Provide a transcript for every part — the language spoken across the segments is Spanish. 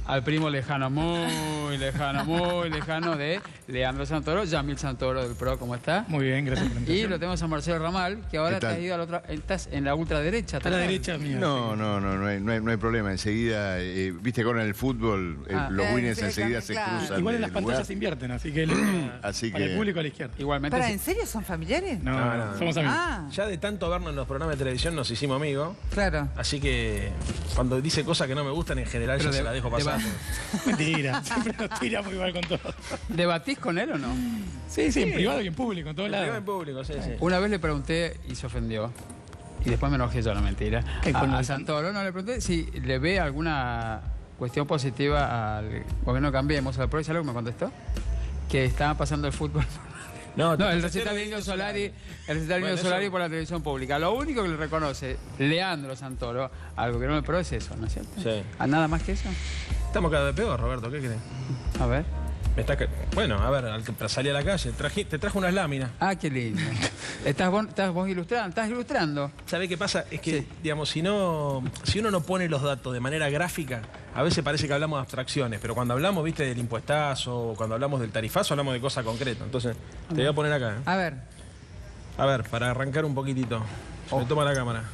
Al primo lejano, muy lejano de Leandro Santoro, Yamil Santoro del PRO, ¿cómo está? Muy bien, gracias por la Y invitación. lo tenemos a Marcelo Ramal, que ahora te has ido a la otra, estás en la ultraderecha. A la derecha mía. No hay problema. Enseguida, viste que ahora en el fútbol los winners enseguida se cruzan. Igual en las de pantallas lugar. se invierten, así que, Así para que- el público a la izquierda. Igualmente. ¿Para en serio son familiares? No, No. somos amigos. Ah, Ya de tanto vernos en los programas de televisión nos hicimos amigos. claro. Así que cuando dice cosas que no me gustan, en general Pero yo se las dejo pasar. Mentira, siempre nos tiramos igual con todo. ¿Debatís con él o no? Sí, en privado y en público, en todos En lados. público, sí. Una vez le pregunté y se ofendió. Y después me enojé yo, no mentira. con A el- Santoro no le pregunté si le ve alguna cuestión positiva al gobierno Cambiemos, al PRO, ¿y sabes lo que me contestó? Que estaba pasando el fútbol. No, el recital de Indio Solari, por la televisión pública. Lo único que le reconoce Leandro Santoro al gobierno del PRO es eso, ¿no es cierto? Sí. ¿A nada más que eso? Estamos cada vez peor, Roberto, ¿qué crees? A ver. Bueno, a ver, para salir a la calle, te trajo unas láminas. Ah, qué lindo. Estás vos ilustrando, estás ilustrando. ¿Sabés qué pasa? Es que, Sí. digamos, si uno no pone los datos de manera gráfica, a veces parece que hablamos de abstracciones, pero cuando hablamos, viste, del impuestazo, o cuando hablamos del tarifazo, hablamos de cosas concretas. Entonces, te voy a poner acá. A ver. A ver, para arrancar un poquitito. Se me toma la cámara.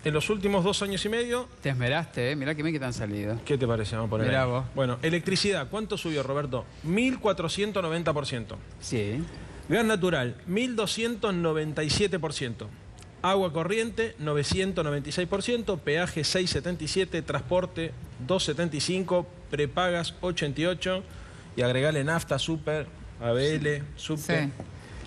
En los últimos 2 años y medio, Te esmeraste, ¿eh? Mirá que bien que te han salido. ¿qué te parece? Vamos a poner Mirá ahí. vos. Bueno, electricidad, ¿cuánto subió, Roberto? 1490%. Sí. Gas natural, 1297%. Agua corriente, 996%. Peaje, 677%. Transporte, 275%. Prepagas, 88%. Y agregale nafta, super, ABL, subte. Sí.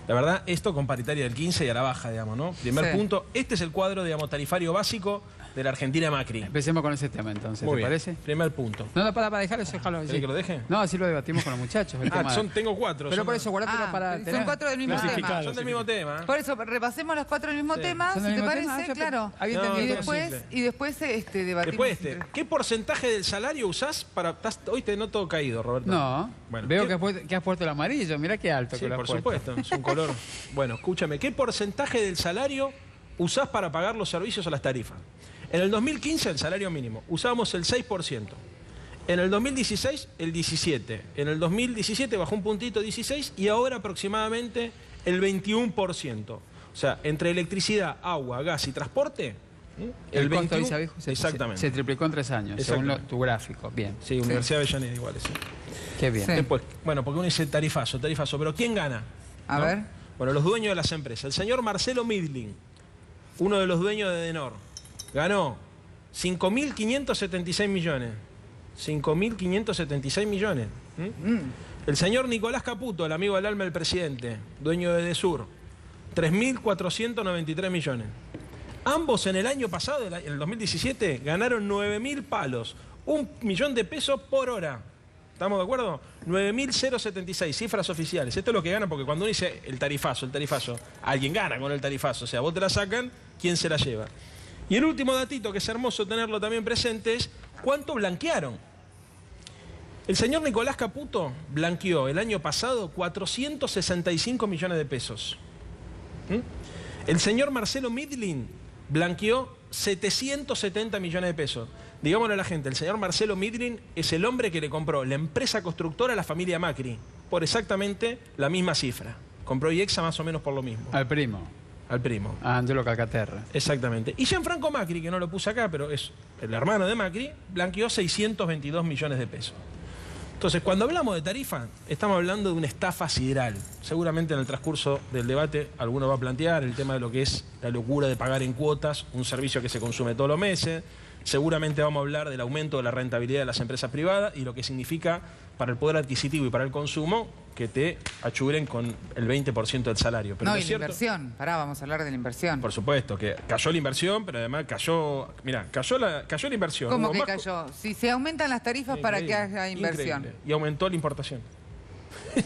La verdad, esto con paritaria del 15 y a la baja, digamos, ¿no? Primer Sí. punto. Este es el cuadro, digamos, tarifario básico de la Argentina de Macri. Empecemos con ese tema entonces, Muy ¿te bien. parece? Primer punto. No, para dejar eso, déjalo. ¿Querés que lo deje? No, así lo debatimos con los muchachos. El tema. Tengo 4. Pero por eso, guardátelo Ah, para son tener. 4 del mismo Clasificado. tema. Son del mismo tema. ¿eh? Por eso, repasemos los 4 del mismo Sí. tema, ¿Son si del te mismo parece, tema? Ah, yo claro. había No, entendido. simple. Y después debatimos. Después entre- ¿qué porcentaje del salario usás para... Hoy te noto caído, Roberto. No, Bueno, veo ¿qué- que has puesto el amarillo. Mirá qué alto Sí, que lo has por puesto. supuesto, es un color... Bueno, escúchame, ¿qué porcentaje del salario usás para pagar los servicios o las tarifas? En el 2015, el salario mínimo, usábamos el 6%. En el 2016, el 17%. En el 2017 bajó un puntito, 16%, y ahora aproximadamente el 21%. O sea, entre electricidad, agua, gas y transporte, El costo de Isabejo Exactamente. se triplicó en 3 años, según Exactamente. tu gráfico. Bien, Sí, Universidad de Avellaneda igual, sí. qué bien. Sí. Después, bueno, porque uno dice tarifazo, pero ¿quién gana? A ¿No? ver. Bueno, los dueños de las empresas. El señor Marcelo Midling, uno de los dueños de Denor, ganó 5.576 millones. 5.576 millones. El señor Nicolás Caputo, el amigo del alma del presidente, dueño de Desur, 3.493 millones. Ambos en el año pasado, en el 2017, ganaron 9.000 palos, 1 millón de pesos por hora. ¿Estamos de acuerdo? 9.076, cifras oficiales. Esto es lo que ganan, porque cuando uno dice el tarifazo, alguien gana con el tarifazo. O sea, vos te la sacan, ¿quién se la lleva? Y el último datito, que es hermoso tenerlo también presente, es cuánto blanquearon. El señor Nicolás Caputo blanqueó el año pasado 465 millones de pesos. El señor Marcelo Midling blanqueó 770 millones de pesos. Digámosle a la gente, el señor Marcelo Midling es el hombre que le compró la empresa constructora a la familia Macri por exactamente la misma cifra. Compró IEXA más o menos por lo mismo, Al primo, al primo. a Angelo Calcaterra. Exactamente. Y Gianfranco Macri, que no lo puse acá, pero es el hermano de Macri, blanqueó 622 millones de pesos. Entonces, cuando hablamos de tarifa, estamos hablando de una estafa sideral. Seguramente en el transcurso del debate alguno va a plantear el tema de lo que es la locura de pagar en cuotas un servicio que se consume todos los meses. Seguramente vamos a hablar del aumento de la rentabilidad de las empresas privadas y lo que significa para el poder adquisitivo y para el consumo que te achuren con el 20% del salario. Pero No, ¿no y es la cierto? inversión. Pará, vamos a hablar de la inversión. Por supuesto, que cayó la inversión, pero además cayó... Mirá, cayó la inversión. ¿Cómo Hubo que más cayó? Si se aumentan las tarifas para que Increíble, haya inversión. increíble. Y aumentó la importación.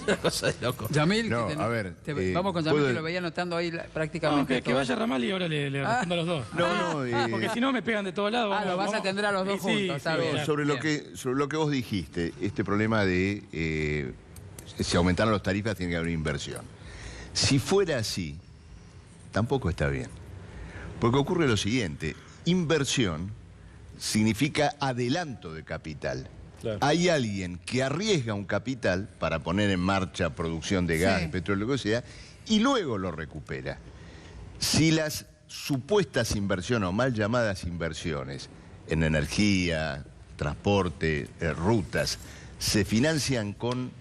Una cosa de loco. Yamil, No, que a ver, vamos con Yamil, ¿puedo- que lo veía anotando ahí prácticamente. Que todo. vaya Ramal y ahora le respondo a los dos. No, Porque si no me pegan de todos lados. Ah, lo vas a atender a los dos juntos, está bien. claro. sobre lo que vos dijiste, este problema de si aumentaron las tarifas tiene que haber inversión. Si fuera así, tampoco está bien. Porque ocurre lo siguiente, inversión significa adelanto de capital. Claro. Hay alguien que arriesga un capital para poner en marcha producción de gas, Sí. de petróleo, lo que sea, y luego lo recupera. Si las supuestas inversiones o mal llamadas inversiones en energía, transporte, rutas, se financian con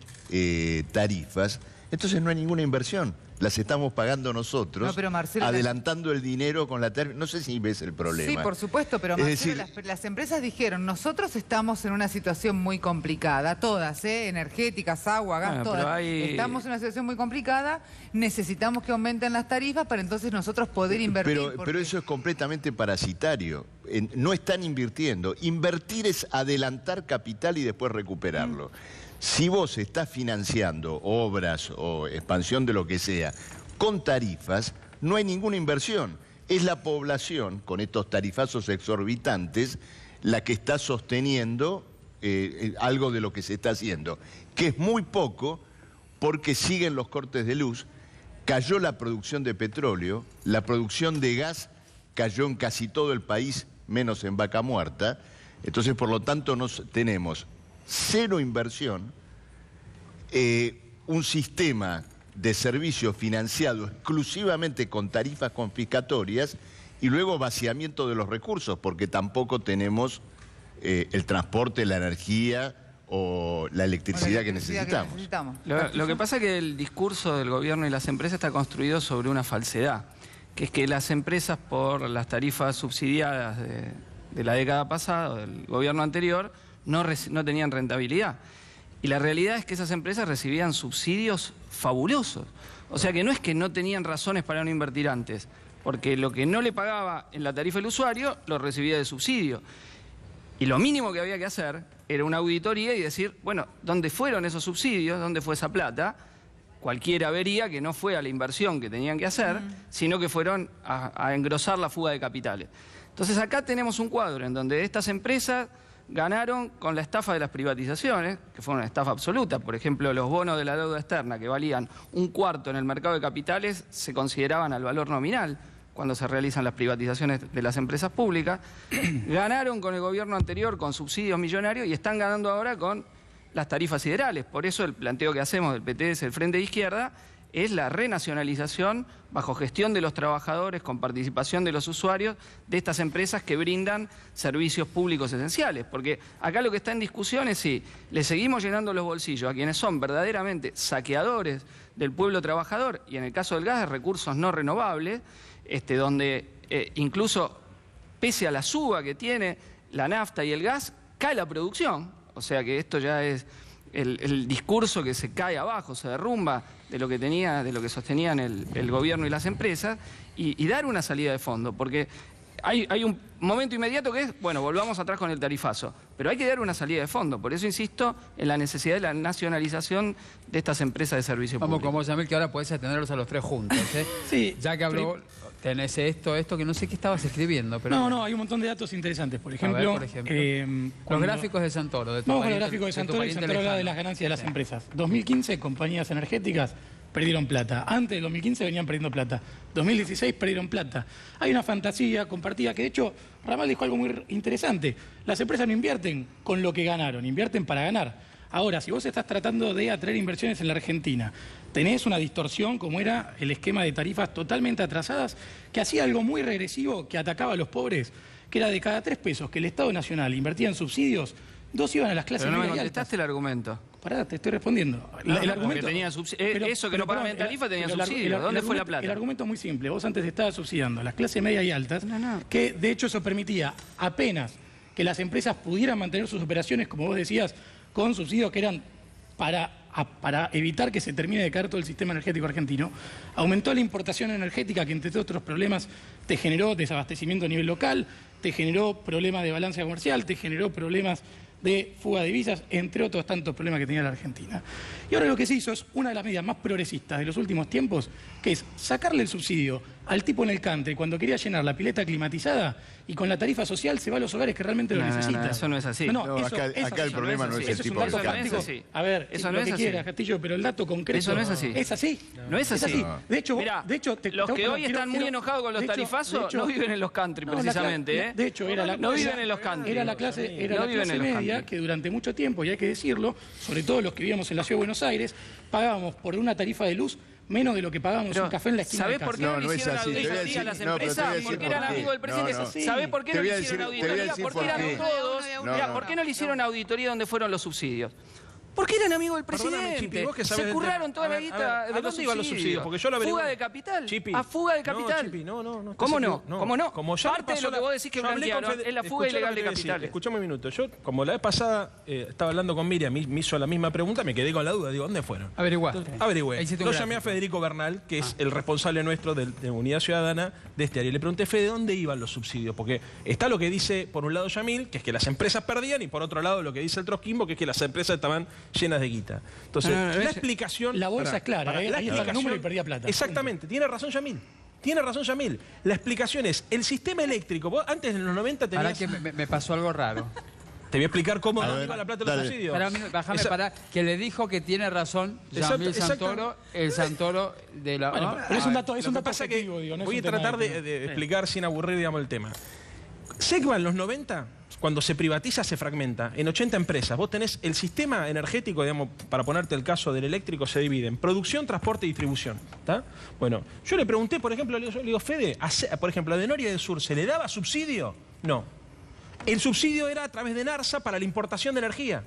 tarifas, entonces no hay ninguna inversión. Las estamos pagando nosotros, No, pero Marcelo, adelantando el dinero con la tarifa. No sé si ves el problema. Sí, por supuesto, pero Es Marcelo, decir, las empresas dijeron, nosotros estamos en una situación muy complicada, todas, energéticas, agua, gas, Bueno, todas. pero hay- Estamos en una situación muy complicada, necesitamos que aumenten las tarifas para entonces nosotros poder invertir. Pero porque- eso es completamente parasitario. No están invirtiendo. Invertir es adelantar capital y después recuperarlo. Si vos estás financiando obras o expansión de lo que sea con tarifas, no hay ninguna inversión. Es la población, con estos tarifazos exorbitantes, la que está sosteniendo algo de lo que se está haciendo, que es muy poco porque siguen los cortes de luz, cayó la producción de petróleo, la producción de gas cayó en casi todo el país, menos en Vaca Muerta. Entonces, por lo tanto, tenemos cero inversión, un sistema de servicio financiado exclusivamente con tarifas confiscatorias y luego vaciamiento de los recursos, porque tampoco tenemos el transporte, la energía o la electricidad que necesitamos. Lo que pasa es que el discurso del gobierno y las empresas está construido sobre una falsedad, que es que las empresas, por las tarifas subsidiadas de la década pasada, del gobierno anterior, no tenían rentabilidad. Y la realidad es que esas empresas recibían subsidios fabulosos. O sea que no es que no tenían razones para no invertir antes, porque lo que no le pagaba en la tarifa el usuario, lo recibía de subsidio. Y lo mínimo que había que hacer era una auditoría y decir, bueno, ¿dónde fueron esos subsidios? ¿Dónde fue esa plata? Cualquiera vería que no fue a la inversión que tenían que hacer, sino que fueron a engrosar la fuga de capitales. Entonces acá tenemos un cuadro en donde estas empresas ganaron con la estafa de las privatizaciones, que fue una estafa absoluta. Por ejemplo, los bonos de la deuda externa, que valían 1/4 en el mercado de capitales, se consideraban al valor nominal cuando se realizan las privatizaciones de las empresas públicas. Ganaron con el gobierno anterior con subsidios millonarios y están ganando ahora con las tarifas siderales. Por eso el planteo que hacemos del PTS, el Frente de Izquierda, es la renacionalización bajo gestión de los trabajadores, con participación de los usuarios, de estas empresas que brindan servicios públicos esenciales. Porque acá lo que está en discusión es si le seguimos llenando los bolsillos a quienes son verdaderamente saqueadores del pueblo trabajador, y en el caso del gas, de recursos no renovables, donde incluso pese a la suba que tiene la nafta y el gas, cae la producción. O sea que esto ya es el discurso que se cae abajo, se derrumba de lo que sostenían el gobierno y las empresas, y dar una salida de fondo, porque hay un momento inmediato que es, bueno, volvamos atrás con el tarifazo, pero hay que dar una salida de fondo. Por eso insisto en la necesidad de la nacionalización de estas empresas de servicio público. Vamos, como Yamil, que ahora podés atenderlos a los tres juntos, ¿eh? Sí. Ya que habló, tenés esto, que no sé qué estabas escribiendo, pero... No, hay un montón de datos interesantes. Por ejemplo, los gráficos de Santoro. De tu Vamos con pariente- los gráficos de Santoro, y tu Santoro pariente habla de lejano. las ganancias de las empresas. 2015, compañías energéticas perdieron plata. Antes del 2015 venían perdiendo plata. 2016 perdieron plata. Hay una fantasía compartida que, de hecho, Ramal dijo algo muy interesante. Las empresas no invierten con lo que ganaron, invierten para ganar. Ahora, si vos estás tratando de atraer inversiones en la Argentina, tenés una distorsión como era el esquema de tarifas totalmente atrasadas, que hacía algo muy regresivo, que atacaba a los pobres, que era de cada 3 pesos que el Estado Nacional invertía en subsidios, 2 iban a las clases Pero no me medias y contestaste altas. el argumento. Pará, te estoy respondiendo. Porque tenía eso que no pagaban en tarifa tenía subsidio. ¿Dónde fue la plata? El argumento es muy simple. Vos antes estabas subsidiando a las clases medias y altas, que de hecho eso permitía apenas que las empresas pudieran mantener sus operaciones, como vos decías, con subsidios que eran para evitar que se termine de caer todo el sistema energético argentino. Aumentó la importación energética, que entre otros problemas te generó desabastecimiento a nivel local, te generó problemas de balanza comercial, te generó problemas de fuga de divisas, entre otros tantos problemas que tenía la Argentina. Y ahora lo que se hizo es una de las medidas más progresistas de los últimos tiempos, que es sacarle el subsidio al tipo en el country cuando quería llenar la pileta climatizada y con la tarifa social se va a los hogares que realmente lo necesitan. No, eso no es así. Acá el problema no es el tipo de cambio. A ver, eso lo que quieras, Castillo, pero el dato concreto... Eso no es así. ¿Es así? No es así. No. De hecho, mirá, los que hoy están muy enojados con los tarifazos no viven en los country, precisamente. De hecho, no viven en los country. Era la clase media que durante mucho tiempo, y hay que decirlo, sobre todo los que vivíamos en la Ciudad de Buenos Aires, pagábamos por una tarifa de luz menos de lo que pagábamos un café en la esquina de casa. ¿Sabés por qué no le hicieron auditoría a las empresas? Porque eran amigos del presidente. ¿Sabés por qué no le hicieron auditoría? Porque eran todos... Mirá, ¿por qué no le hicieron auditoría donde fueron los subsidios? Porque eran amigos del presidente. Chipi, vos que sabés se curraron toda la guita de los subsidios. Porque yo lo averigué. ¿Fuga de capital? Chipi. ¿A fuga de capital? No, Chipi, no. ¿Cómo no? ¿Cómo no? Como ya parte de lo que vos decís que blanquearon es la fuga ilegal de capitales. Escuchame un minuto. Yo, como la vez pasada estaba hablando con Miriam, me hizo la misma pregunta, me quedé con la duda. Digo, ¿dónde fueron? Averigüé. Yo llamé a Federico Bernal, que es el responsable nuestro de Unidad Ciudadana de este área. Y le pregunté, Fede, ¿de dónde iban los subsidios? Porque está lo que dice, por un lado, Yamil, que es que las empresas perdían, y por otro lado, lo que dice el trotskismo, que es que las empresas estaban llenas de guita. Entonces, la explicación... La bolsa es clara, ahí está el número y perdía plata. Exactamente, tiene razón Yamil. Tiene razón Yamil. La explicación es, el sistema eléctrico, vos antes en los 90 tenías... Ahora que me pasó algo raro. Te voy a explicar cómo no iba la plata de los subsidios. Bájame que le dijo que tiene razón Yamil Santoro, el Santoro de la... Bueno, pero es un dato objetivo, digo. Voy a tratar de explicar sin aburrir, digamos, el tema. SECBA en los 90... Cuando se privatiza, se fragmenta. En 80 empresas. Vos tenés el sistema energético, digamos, para ponerte el caso del eléctrico, se divide en producción, transporte y distribución. ¿Está? Bueno, yo le pregunté, por ejemplo, le digo, Fede, por ejemplo, a de Noria del Sur, ¿se le daba subsidio? No. El subsidio era a través de NARSA para la importación de energía.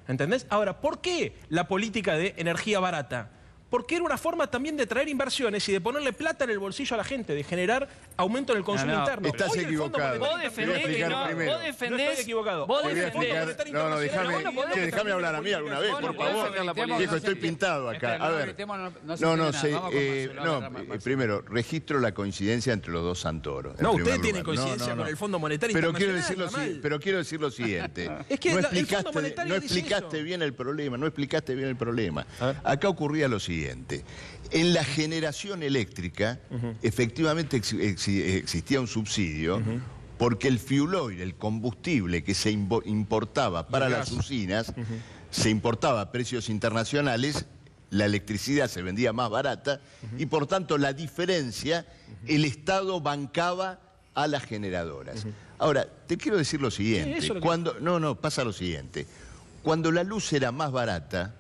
¿Entendés? Ahora, ¿por qué la política de energía barata? Porque era una forma también de traer inversiones y de ponerle plata en el bolsillo a la gente, de generar aumento en el consumo interno. Estás equivocado. Vos defendés que no, vos defendés... No estoy equivocado. Vos defendés... Déjame hablar a mí alguna vez, por favor. Viejo, estoy pintado acá. A ver. Primero, registro la coincidencia entre los dos Santoros. No, ustedes tienen coincidencia con el Fondo Monetario Internacional. Pero quiero decir lo siguiente. Es que no explicaste bien el problema. Acá ocurría lo siguiente. En la generación eléctrica, efectivamente existía un subsidio, porque el fuel oil, el combustible que se importaba para las usinas, se importaba a precios internacionales, la electricidad se vendía más barata, y por tanto la diferencia, el Estado bancaba a las generadoras. Ahora, te quiero decir lo siguiente, pasa lo siguiente. Cuando la luz era más barata,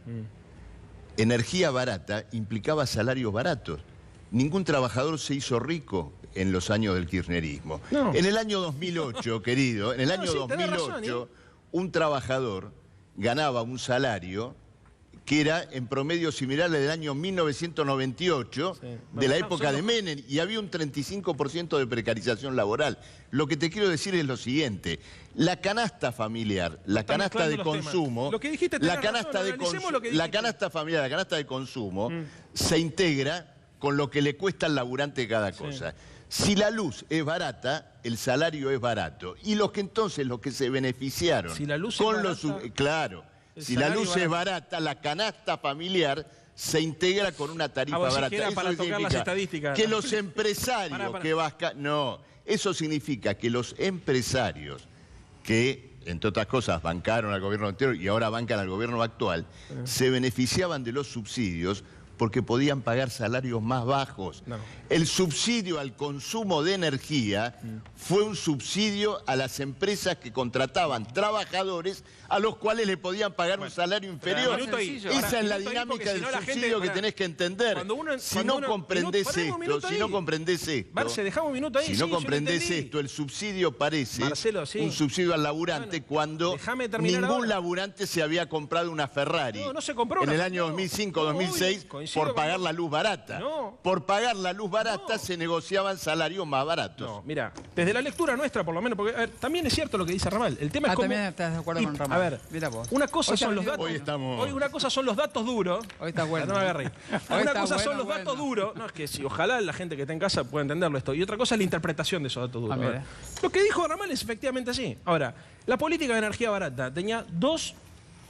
energía barata implicaba salarios baratos. Ningún trabajador se hizo rico en los años del kirchnerismo. No. En el año 2008, querido, en el año 2008, un trabajador ganaba un salario que era en promedio similar al del año 1998, de la época de Menem, y había un 35% de precarización laboral. Lo que te quiero decir es lo siguiente, la canasta familiar, la canasta de consumo, la canasta familiar, la canasta de consumo, se integra con lo que le cuesta al laburante cada cosa. Si la luz es barata, el salario es barato. Y los que se beneficiaron si la luz con es barata, si la luz es barata, la canasta familiar se integra con una tarifa barata. Eso para tocar las estadísticas. Que los empresarios eso significa que los empresarios que, entre otras cosas, bancaron al gobierno anterior y ahora bancan al gobierno actual, se beneficiaban de los subsidios porque podían pagar salarios más bajos. El subsidio al consumo de energía fue un subsidio a las empresas que contrataban trabajadores a los cuales le podían pagar un salario inferior. Esa es la dinámica del subsidio que tenés que entender. Si no comprendés esto, Marce, dejamos un minuto ahí. Si no comprendés esto, el subsidio parece un subsidio al laburante cuando ningún laburante se había comprado una Ferrari. No se compró en el año 2005, 2006, por pagar la luz barata. Por pagar la luz barata se negociaban salarios más baratos. No, mira, desde la lectura nuestra, por lo menos, porque también es cierto lo que dice Ramal. El tema es cómo... también estás de acuerdo con Ramal. A ver, una cosa son los datos... Una cosa son los datos duros. Hoy está bueno. No me agarré. Una cosa son los datos duros. No, es que si ojalá la gente que está en casa pueda entenderlo esto. Y otra cosa es la interpretación de esos datos duros. Lo que dijo Ramal es efectivamente así. Ahora, la política de energía barata tenía dos,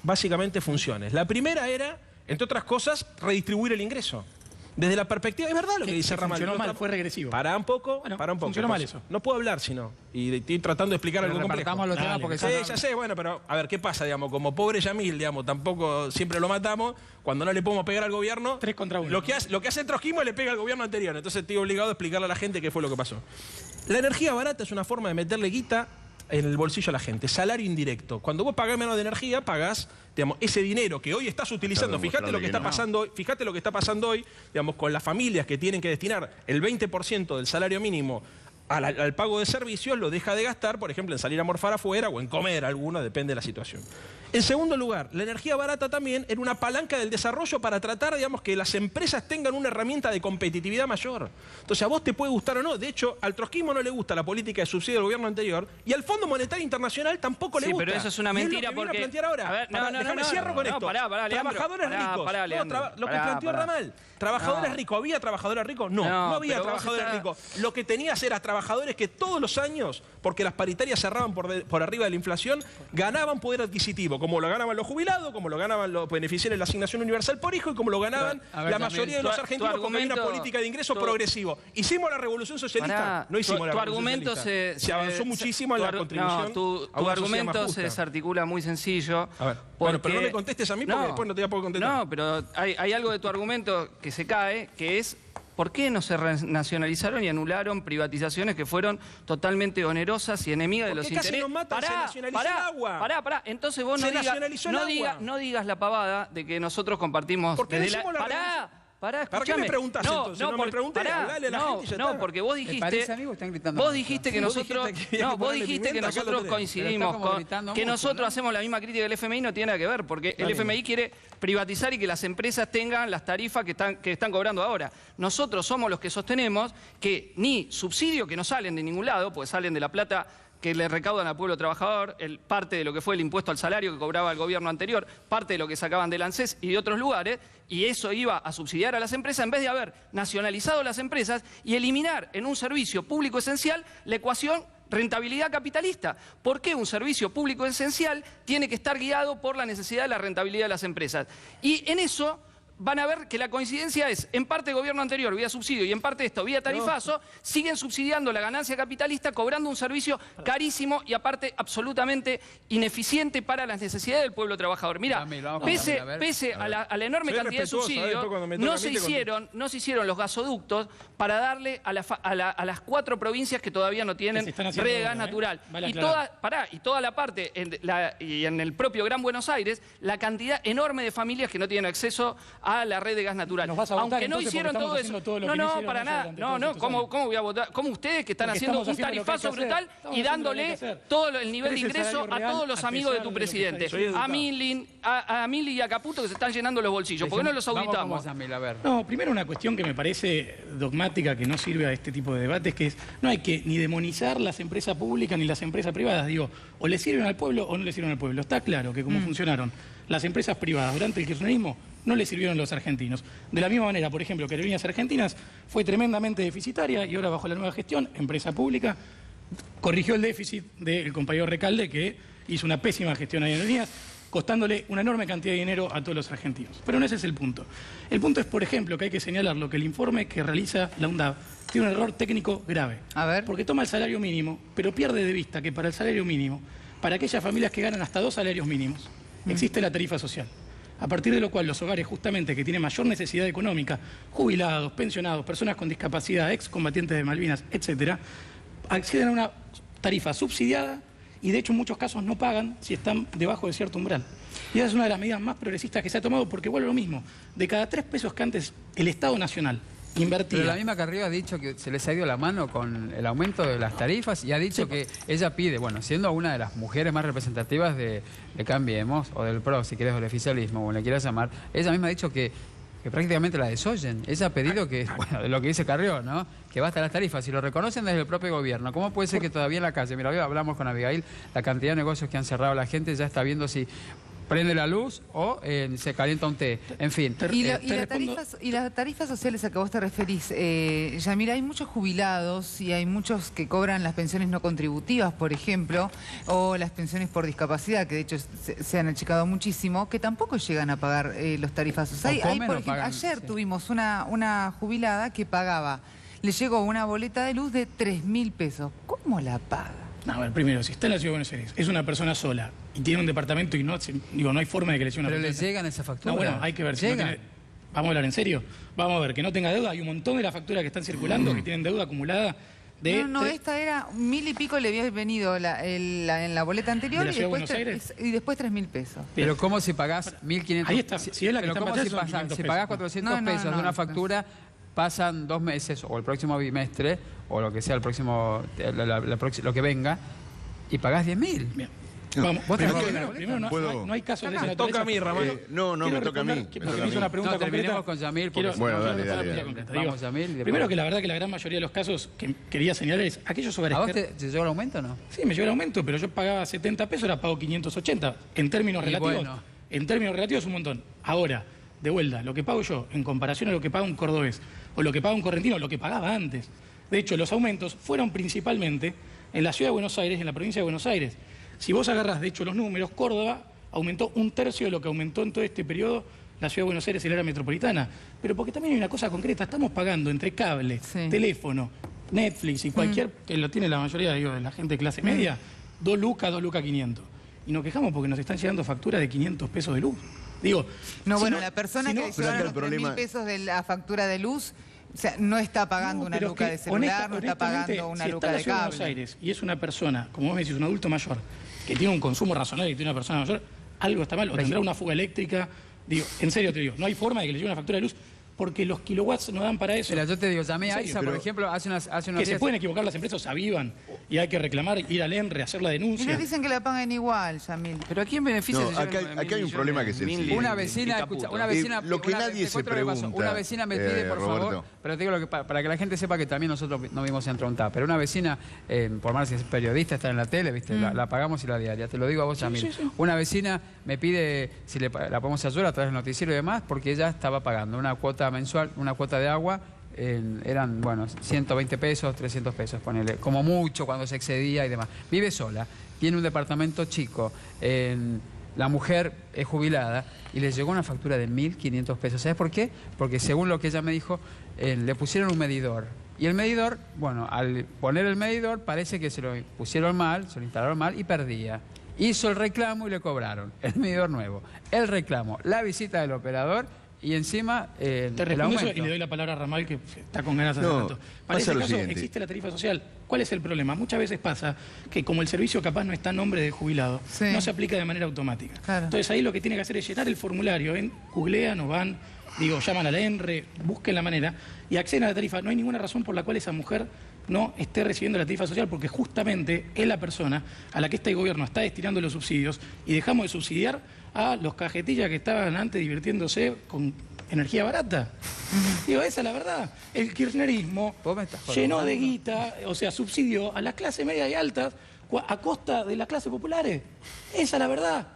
básicamente, funciones. La primera era, entre otras cosas, redistribuir el ingreso. Desde la perspectiva, es verdad lo que dice Ramal. Funcionó mal, fue regresivo. Para un poco, Bueno, para un poco. funcionó mal eso. No puedo hablar, sino. Y estoy tratando de explicar algo complejo. Los temas porque Sí, ya sé, bueno, pero a ver, ¿qué pasa, digamos? Como pobre Yamil, digamos, tampoco siempre lo matamos, cuando no le podemos pegar al gobierno... 3 contra 1. Lo que hace el trotskismo le pega al gobierno anterior, entonces estoy obligado a explicarle a la gente qué fue lo que pasó. La energía barata es una forma de meterle guita en el bolsillo a la gente, salario indirecto. Cuando vos pagás menos de energía, pagás, digamos, ese dinero que hoy estás utilizando. Fíjate lo que está pasando hoy, fíjate lo que está pasando hoy, digamos, con las familias que tienen que destinar el 20% del salario mínimo al pago de servicios, lo deja de gastar, por ejemplo, en salir a morfar afuera o en comer alguno, depende de la situación. En segundo lugar, la energía barata también era una palanca del desarrollo para tratar, digamos, que las empresas tengan una herramienta de competitividad mayor. Entonces, a vos te puede gustar o no. De hecho, al trotskismo no le gusta la política de subsidio del gobierno anterior y al Fondo Monetario Internacional tampoco le gusta. Sí, pero eso es una mentira porque... porque... ahora. A ver, Déjame cierro con esto. Trabajadores ricos. Lo que planteó Ramal. ¿Trabajadores ricos? ¿Había trabajadores ricos? No había trabajadores ricos. Lo que tenías era trabajadores que todos los años, porque las paritarias cerraban por arriba de la inflación, ganaban poder adquisitivo, como lo ganaban los jubilados, como lo ganaban los beneficiarios de la asignación universal por hijo y como lo ganaban la mayoría de los argentinos porque había una política de ingreso progresivo. ¿Hicimos la revolución socialista? No hicimos la revolución socialista. Se avanzó muchísimo en la contribución. Tu argumento se desarticula muy sencillo. A ver, bueno, pero no me contestes a mí porque después no te voy a poder contestar. No, pero hay algo de tu argumento que se cae, que es ¿por qué no se nacionalizaron y anularon privatizaciones que fueron totalmente onerosas y enemigas de los intereses? ¿Por qué casi nos matan? Se nacionalizó el agua. Pará. Entonces vos no digas la pavada de que nosotros compartimos... Porque decimos la escúchame. ¿Para qué me preguntás entonces? No me pregunté, dale a la gente y ya está. Porque vos dijiste que nosotros coincidimos, que nosotros hacemos la misma crítica del FMI, no tiene nada que ver, porque el FMI quiere privatizar y que las empresas tengan las tarifas que están cobrando ahora. Nosotros somos los que sostenemos que ni subsidios que no salen de ningún lado, porque salen de la plata que le recaudan al pueblo trabajador, parte de lo que fue el impuesto al salario que cobraba el gobierno anterior, parte de lo que sacaban del ANSES y de otros lugares, y eso iba a subsidiar a las empresas en vez de haber nacionalizado las empresas y eliminar en un servicio público esencial la ecuación rentabilidad capitalista. ¿Por qué un servicio público esencial tiene que estar guiado por la necesidad de la rentabilidad de las empresas? Y en eso van a ver que la coincidencia es, en parte el gobierno anterior vía subsidio y en parte esto vía tarifazo, siguen subsidiando la ganancia capitalista, cobrando un servicio carísimo y aparte absolutamente ineficiente para las necesidades del pueblo trabajador. Mira, pese a la enorme cantidad de subsidios, no se hicieron los gasoductos para darle a las 4 provincias que todavía no tienen red de gas natural. Y toda la parte, y en el propio Gran Buenos Aires, la cantidad enorme de familias que no tienen acceso a la red de gas natural. Aunque no hicieron todo eso. No, para nada. ¿Cómo voy a votar? ¿Cómo ustedes que están haciendo un tarifazo brutal y dándole todo el nivel de ingreso a todos los amigos de tu presidente? A Milly y a Caputo que se están llenando los bolsillos. ¿Por qué no los auditamos? No, primero una cuestión que me parece dogmática, que no sirve a este tipo de debates, que es, no hay que ni demonizar las empresas públicas ni las empresas privadas. Digo, o le sirven al pueblo o no le sirven al pueblo. Está claro que como funcionaron las empresas privadas durante el kirchnerismo, no le sirvieron los argentinos. De la misma manera, por ejemplo, que Aerolíneas Argentinas fue tremendamente deficitaria y ahora bajo la nueva gestión, empresa pública, corrigió el déficit del compañero Recalde, que hizo una pésima gestión a Aerolíneas, costándole una enorme cantidad de dinero a todos los argentinos. Pero no ese es el punto. El punto es, por ejemplo, que hay que señalarlo, que el informe que realiza la UNDAV tiene un error técnico grave. A ver. Porque toma el salario mínimo, pero pierde de vista que para el salario mínimo, para aquellas familias que ganan hasta 2 salarios mínimos, existe la tarifa social. A partir de lo cual los hogares justamente que tienen mayor necesidad económica, jubilados, pensionados, personas con discapacidad, excombatientes de Malvinas, etcétera, acceden a una tarifa subsidiada y de hecho en muchos casos no pagan si están debajo de cierto umbral. Y esa es una de las medidas más progresistas que se ha tomado porque vuelve lo mismo. De cada 3 pesos que antes el Estado Nacional invertida. Pero la misma Carrió ha dicho que se les ha ido la mano con el aumento de las tarifas y ha dicho que ella pide, bueno, siendo una de las mujeres más representativas de Cambiemos, o del PRO, si querés, o del oficialismo, como le quieras llamar, ella misma ha dicho que prácticamente la desoyen. Ella ha pedido que, bueno, de lo que dice Carrió, ¿no? Que basta las tarifas. Si lo reconocen desde el propio gobierno, ¿cómo puede ser que todavía en la calle, mira, hoy hablamos con Abigail, la cantidad de negocios que han cerrado la gente, ya está viendo si prende la luz o se calienta un té, en fin. Y las tarifas sociales a que vos te referís, Yamila, hay muchos jubilados y hay muchos que cobran las pensiones no contributivas, por ejemplo, o las pensiones por discapacidad, que de hecho se han achicado muchísimo, que tampoco llegan a pagar los tarifazos. Ayer tuvimos una jubilada que pagaba, le llegó una boleta de luz de 3.000 pesos. ¿Cómo la paga? No, a ver, primero, si está en la Ciudad de Buenos Aires, es una persona sola y tiene un departamento y no hay forma de que le llegue una factura. ¿Pero le llegan esa factura? No, bueno, hay que ver si no tiene... Vamos a hablar en serio. Vamos a ver, que no tenga deuda. Hay un montón de las facturas que están circulando que tienen deuda acumulada de... No, esta era 1.000 y pico, le había venido en la boleta anterior ¿De la Ciudad de Buenos Aires? Y después 3.000 pesos. Pero ¿cómo si pagás 1.500? Ahí está, si es la que está ¿cómo si pagás 400 pesos de una factura, pasan 2 meses o el próximo bimestre o lo que sea el próximo, lo que venga, y pagás 10.000? Bien. Vamos, primero no hay casos de esa naturaleza. Toca a mí, Ramón. No, me toca a mí. Porque me hizo una pregunta concreta. Con Yamil. Bueno, dale. Vamos, Yamil. Primero que la verdad que la gran mayoría de los casos que quería señalar es aquellos hogares... ¿A vos te llegó el aumento o no? Sí, me llegó el aumento, pero yo pagaba 70 pesos, ahora pago 580. En términos relativos, bueno. En términos relativos un montón. Ahora, de vuelta, lo que pago yo en comparación a lo que paga un cordobés o lo que paga un correntino, lo que pagaba antes. De hecho, los aumentos fueron principalmente en la Ciudad de Buenos Aires, en la provincia de Buenos Aires. Si vos agarrás, de hecho, los números, Córdoba aumentó 1/3 de lo que aumentó en todo este periodo la Ciudad de Buenos Aires y la área metropolitana. Pero porque también hay una cosa concreta, estamos pagando entre cable, teléfono, Netflix y cualquier, que lo tiene la mayoría de la gente de clase media, 2 lucas 500. Y nos quejamos porque nos están llegando facturas de 500 pesos de luz. Digo, la persona que le llegaron los 3.000 pesos de la factura de luz, o sea, no está pagando una luca de celular, no está pagando una luca de cable. Si está en la Ciudad de Buenos Aires y es una persona, como vos me decís, un adulto mayor, que tiene un consumo razonable y tiene una persona mayor, algo está mal, o tendrá una fuga eléctrica. Digo, en serio te digo, no hay forma de que le llegue una factura de luz porque los kilowatts no dan para eso. Mira, yo te digo, llamé a AISA, por ejemplo, hace unos días... Que se pueden equivocar las empresas, avivan, y hay que reclamar, ir al ENRE, hacer la denuncia. Y les dicen que la pagan igual, Yamil. ¿Pero a quién beneficia? No, acá hay un problema que es el siguiente. Una vecina, escucha, lo que nadie se pregunta, una vecina me pide, por favor, pero te digo para que la gente sepa que también nosotros no vimos en Trontá, pero una vecina, por más que es periodista, está en la tele, ¿viste? La pagamos y la diaria, te lo digo a vos, Yamil. Sí. Una vecina me pide si la podemos ayudar a través del noticiero y demás, porque ella estaba pagando una cuota mensual, una cuota de agua, eran, 120 pesos, 300 pesos, ponele, como mucho cuando se excedía y demás. Vive sola, tiene un departamento chico, la mujer es jubilada y le llegó una factura de 1.500 pesos. ¿Sabes por qué? Porque según lo que ella me dijo, le pusieron un medidor. Y el medidor, al poner el medidor parece que se lo pusieron mal, se lo instalaron mal y perdía. Hizo el reclamo y le cobraron el medidor nuevo, el reclamo, la visita del operador y encima te respondo eso y le doy la palabra a Ramal, que está con ganas de hacer tanto. Para ese caso existe la tarifa social. ¿Cuál es el problema? Muchas veces pasa que como el servicio capaz no está a nombre del jubilado, no se aplica de manera automática. Claro. Entonces ahí lo que tiene que hacer es llenar el formulario, googlean o van, llaman a la ENRE, busquen la manera y acceden a la tarifa. No hay ninguna razón por la cual esa mujer no esté recibiendo la tarifa social, porque justamente es la persona a la que este gobierno está destinando los subsidios y dejamos de subsidiar a los cajetillas que estaban antes divirtiéndose con energía barata. Esa es la verdad. El kirchnerismo llenó de guita, subsidió a las clases medias y altas a costa de las clases populares. Esa es la verdad.